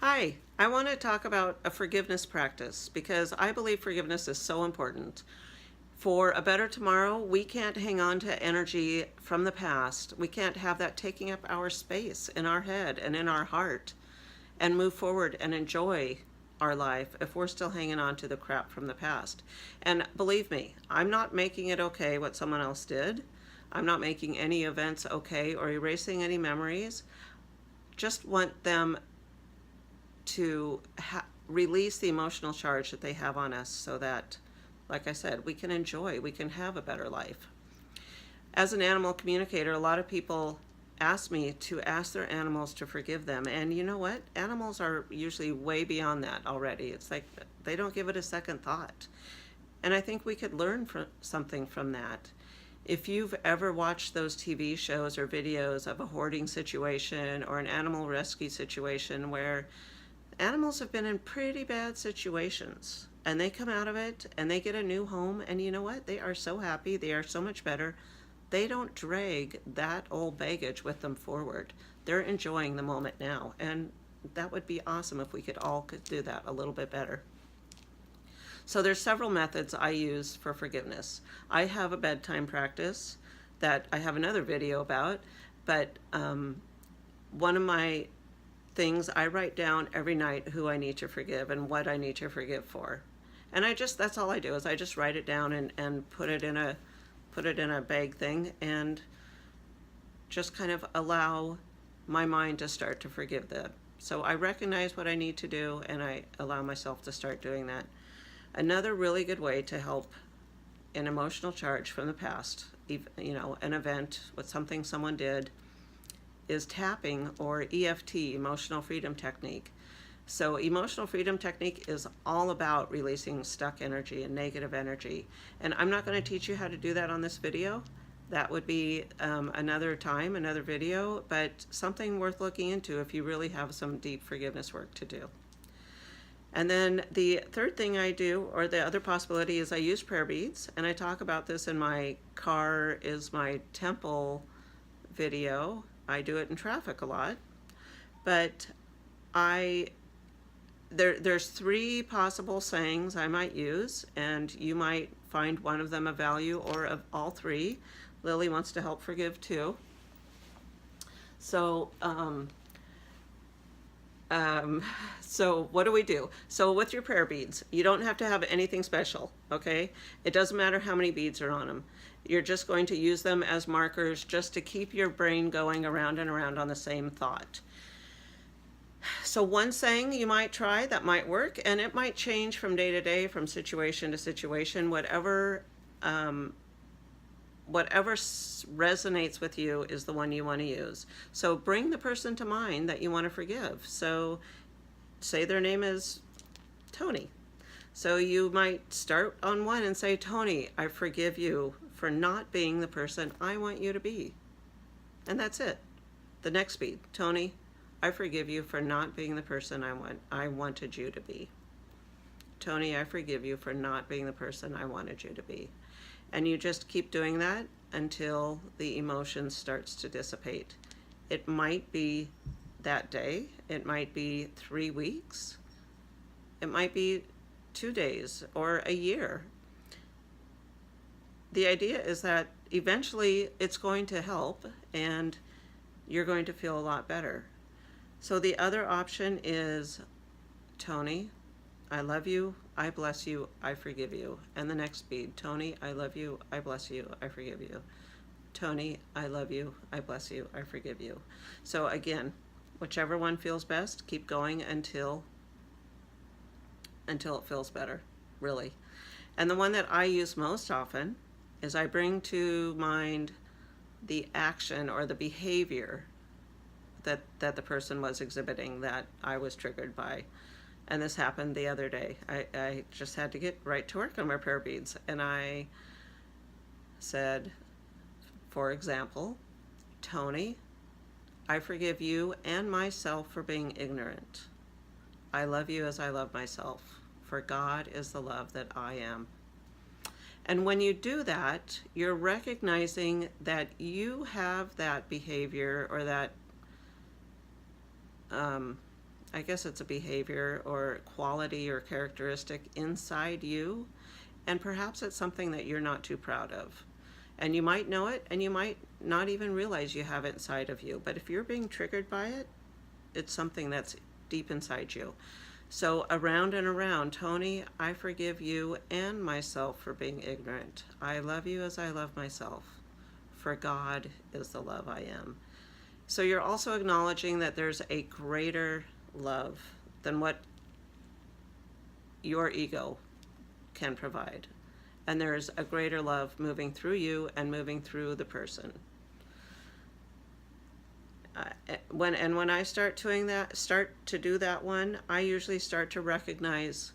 Hi, I want to talk about a forgiveness practice because I believe forgiveness is so important. For a better tomorrow, we can't hang on to energy from the past. We can't have that taking up our space in our head and in our heart and move forward and enjoy our life if we're still hanging on to the crap from the past. And believe me, I'm not making it okay what someone else did. I'm not making any events okay or erasing any memories. Just want them to release the emotional charge that they have on us so that, like I said, we can enjoy, we can have a better life. As an animal communicator, a lot of people ask me to ask their animals to forgive them. And you know what? Animals are usually way beyond that already. It's like they don't give it a second thought. And I think we could learn something from that. If you've ever watched those TV shows or videos of a hoarding situation or an animal rescue situation where animals have been in pretty bad situations and they come out of it and they get a new home, and you know what? They are so happy. They are so much better. They don't drag that old baggage with them forward. They're enjoying the moment now, and that would be awesome if we could do that a little bit better. So there's several methods I use for forgiveness. I have a bedtime practice that I have another video about, but one of my things, I write down every night who I need to forgive and what I need to forgive for. And that's all I do, is I just write it down and put it in a bag thing and just kind of allow my mind to start to forgive them. So I recognize what I need to do and I allow myself to start doing that. Another really good way to help an emotional charge from the past, an event with something someone did, is tapping, or EFT, emotional freedom technique. So emotional freedom technique is all about releasing stuck energy and negative energy. And I'm not going to teach you how to do that on this video. That would be another time, another video, but something worth looking into if you really have some deep forgiveness work to do. And then the third thing I do, or the other possibility, is I use prayer beads, and I talk about this in my Car is My Temple video. I do it in traffic a lot, but there's three possible sayings I might use, and you might find one of them of value, or of all three. Lily wants to help forgive too. So so what do we do? So with your prayer beads, you don't have to have anything special, okay? It doesn't matter how many beads are on them. You're just going to use them as markers just to keep your brain going around and around on the same thought. So one saying you might try that might work, and it might change from day to day, from situation to situation, whatever resonates with you is the one you want to use. So bring the person to mind that you want to forgive. So say their name is Tony. So you might start on one and say, Tony, I forgive you for not being the person I want you to be. And that's it. The next bead, Tony, I forgive you for not being the person I wanted you to be. Tony, I forgive you for not being the person I wanted you to be. And you just keep doing that until the emotion starts to dissipate. It might be that day, it might be 3 weeks, it might be 2 days or a year. The idea is that eventually it's going to help and you're going to feel a lot better. So the other option is, Tony, I love you, I bless you, I forgive you. And the next bead, Tony, I love you, I bless you, I forgive you. Tony, I love you, I bless you, I forgive you. So again, whichever one feels best, keep going until it feels better, really. And the one that I use most often is I bring to mind the action or the behavior that the person was exhibiting that I was triggered by. And this happened the other day. I just had to get right to work on my prayer beads. And I said, for example, Tony, I forgive you and myself for being ignorant. I love you as I love myself, for God is the love that I am. And when you do that, you're recognizing that you have that behavior or that I guess it's a behavior or quality or characteristic inside you, and perhaps it's something that you're not too proud of. And you might know it, and you might not even realize you have it inside of you. But if you're being triggered by it, it's something that's deep inside you. So around and around, Tony, I forgive you and myself for being ignorant. I love you as I love myself, for God is the love I am. So you're also acknowledging that there's a greater love than what your ego can provide. And there's a greater love moving through you and moving through the person. When I start to do that one, I usually start to recognize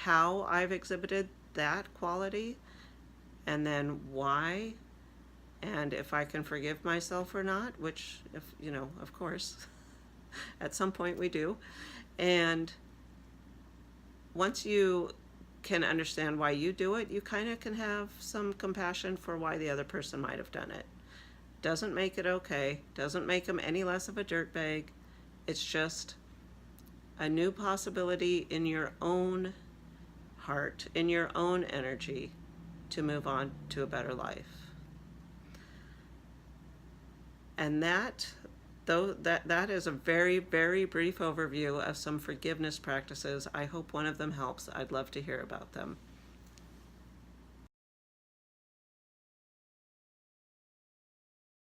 how I've exhibited that quality, and then why, and if I can forgive myself or not, which, if of course, at some point we do. And once you can understand why you do it, you kind of can have some compassion for why the other person might have done it. Doesn't make it okay, doesn't make them any less of a dirtbag. It's just a new possibility in your own heart, in your own energy, to move on to a better life. And that is a very, very brief overview of some forgiveness practices. I hope one of them helps. I'd love to hear about them.